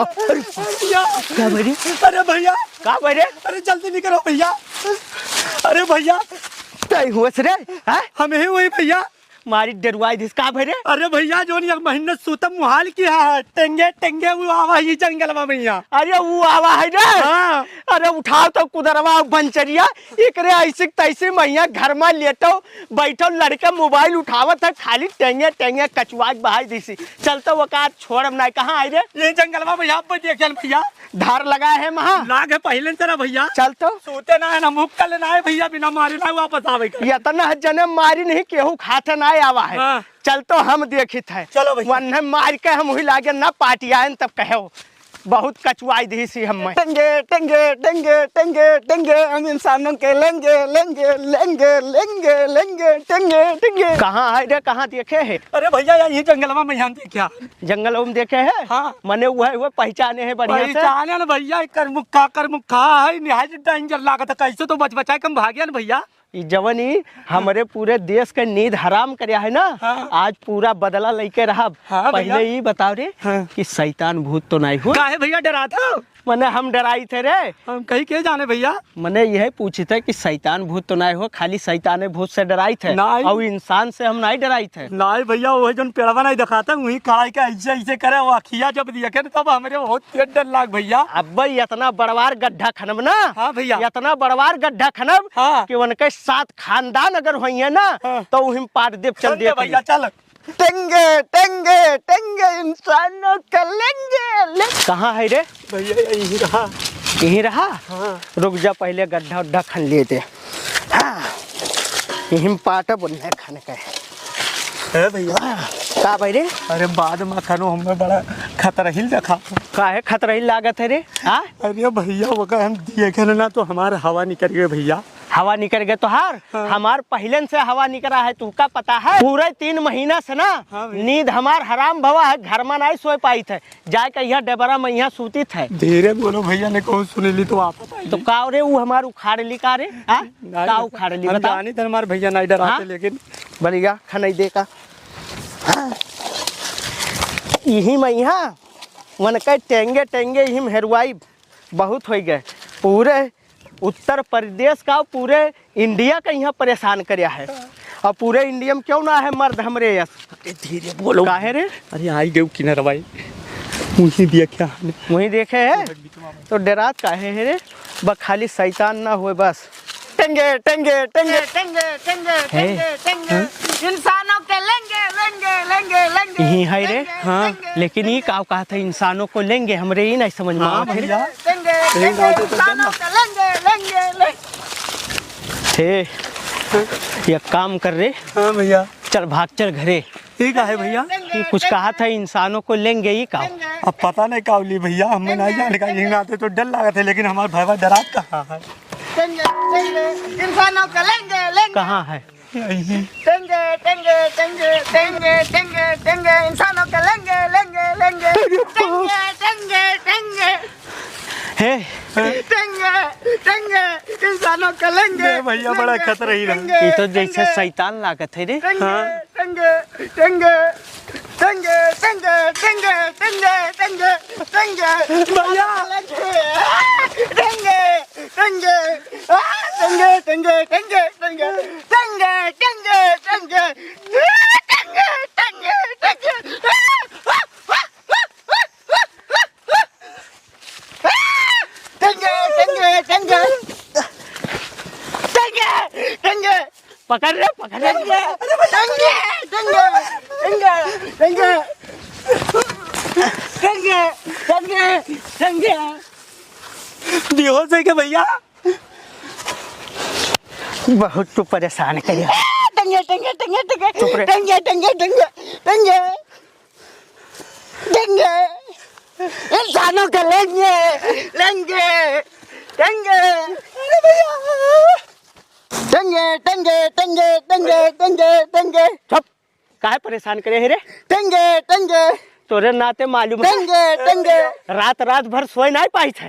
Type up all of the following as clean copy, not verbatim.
भैया क्या भैया? अरे भैया क्या भैया? अरे जल्दी नहीं करो भैया। अरे भैया तय हुआ रे हैं? हमें ही वही भैया मारी डरवाई दिस का भैया? अरे भैया जो नहीं मेहनत सूतम मुहाल की है टेंगे टेंगे वो आवा ही जंगल में भैया। अरे वो आवा है रे। हाँ। अरे उठाओ तो कुदरवा बंचरिया एकरे ऐसे तैसे मैया घर में लेटो बैठो लड़के मोबाइल उठावत है खाली टेंगे टेंगे कचुआ बहाई दिसी चलतो वकार छोड़म ना कहाँ आई रे? ये जंगल में भैया आप देख भैया धार लगा है महा लाग है पहले तरह भैया चलतो सोते ना है ना मुख कल ना है भैया बिना मारे ना वापस आवे ये तना जने मारी नहीं केहू खाते ना आवा है। हाँ। चलतो हम देखित है चलो भैया। वन्ने मार के हम हुई लागे ना पार्टी आए तब कहो बहुत कचुआई दी सी हम टेंगे टेंगे टेंगे टेंगे टेंगे हम इंसानों के लेंगे लेंगे लेंगे लेंगे लेंगे टेंगे टेंगे। कहाँ है रे कहाँ देखे है? अरे भैया यार ये जंगल में यहाँ देखा जंगल में देखे है? हाँ। मने वो पहचाने है बढ़िया से। पहचाने ना भैया कर मुक्का है निहायत डेंजर लागत कैसे तो बच बचा कम भाग्या ना भैया। जवनी हमारे पूरे देश के नींद हराम करया है ना। हाँ। आज पूरा बदला लेके रहा। हाँ भैया। पहले ही बताओ रे हाँ। कि शैतान भूत तो नहीं हो। काहे भैया डरा था मने हम डराई थे रे। हम कहीं के जाने भैया मने यह पूछी थे कि शैतान भूत तो नहीं हो खाली शैतान भूत से डराई थे नहीं। और इंसान से हम नहीं डराई थे। नहीं भैया वो जो पेड़वा नहीं दिखाता वही कड़ाई का ऐसे ऐसे करे वो अखिया जब देखे तब हमारे बहुत तेज डर लाग भैया। अब भाई इतना बड़वार गड्ढा खनब ना। हाँ भैया। इतना बड़वार गड्ढा खनब हाँ। कि उनके 7 खानदान अगर हुई है ना। हाँ। तो वही पाट देव चल दे भैया चल टेंगे टेंगे टेंगे इंसानों के लेंगे कहाँ है रे? भैया यही रहा। यहीं रहा। हाँ। रुक जा पहले गड्ढा उड्ढा खन लिए थे। हाँ। यहीं पाटा बुनने खाने का है भैया का भाई रे? अरे बाद में खानो हमें बड़ा खतरा हिल देखा का है खतरा ही लागत है रे? हाँ अरे भैया वो का हम देखे ना तो हमारा हवा निकल गए भैया। हवा निकल गए तो हार। हाँ। हमार पहले से हवा निकला है तुमका पता है पूरे 3 महीना से ना। हाँ भैया। नींद हमार हराम भवा है घर में नहीं सो पाई थे जाके यहाँ डबरा में यहाँ सूती थे। धीरे बोलो भैया ने कौन सुनेली तो आप तो का रे वो हमार उखाड़ ली का रे? हाँ? का उखाड़ ली हम बता? जानी थे हमारे भैया नहीं डराते हाँ? लेकिन बढ़िया खनई दे का। हाँ। यही में यहाँ मन के टेंगे टेंगे यही हेरवाई बहुत हो गए पूरे उत्तर प्रदेश का पूरे इंडिया का यहाँ परेशान करया है। और पूरे इंडिया में क्यों ना है मर्द हमरे यस। धीरे बोलो काहे रे? अरे आई गए किनारा भाई मुझे दिया क्या वही देखे है तो डरात काहे है रे? बस खाली शैतान ना होए बस। टेंगे टेंगे टेंगे टेंगे टेंगे टेंगे टेंगे इंसानों के लेंगे लेंगे लेंगे लेंगे यही है रे। हाँ। लेकिन ये का कहा था इंसानों को लेंगे हमरे ही नहीं समझ में हाँ आता है। भैया टेंगे टेंगे इंसानों के लेंगे लेंगे लेंगे। हे ये काम कर रे हाँ भैया चल भाग चल घरे। ठीक है भैया ये कुछ कहा था इंसानों को लेंगे ही का। अब पता नहीं कावली भैया हमें नहीं जाने का यहीं आते तो डर लगा था लेकिन हमारे भाई डरा कहाँ है? टेंगे टेंगे इंसानों के लेंगे लेंगे कहाँ है? यहीं टेंगे टेंगे टेंगे टेंगे टेंगे टेंगे इंसानों के लेंगे लेंगे लेंगे टेंगे टेंगे टेंगे हे टेंगे टेंगे इंसानों के लेंगे भैया बड़ा खतरा ही रहा। ये तो जैसे शैतान लागत है रे। टेंगे टेंगे टेंगे टेंगे टेंगे टेंगे टेंगे टेंगे टेंगे भैया टेंगे टेंगे टेंगे टेंगे टेंगे टेंगे टेंगे टेंगे टेंगे टेंगे पकड़ रे पकड़ रे। बेहोश है क्या भैया? बहुत तू परेशान कर चुप रे। इंसानों के लेंगे लेंगे टेंगे टेंगे टेंगे टेंगे टेंगे टेंगे टेंगे चुप काहे परेशान करे है रे? टेंगे टेंगे तोरे नाते मालूम है टेंगे टेंगे रात रात भर सोए नहीं पाई थे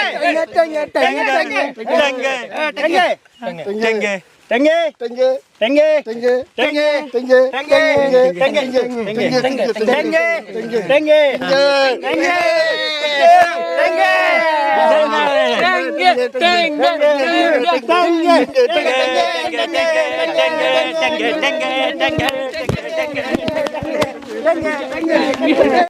टंगे टंगे टंगे टंगे टंगे टंगे टंगे टंगे टंगे टंगे टंगे टंगे टंगे टंगे टंगे टंगे टंगे टंगे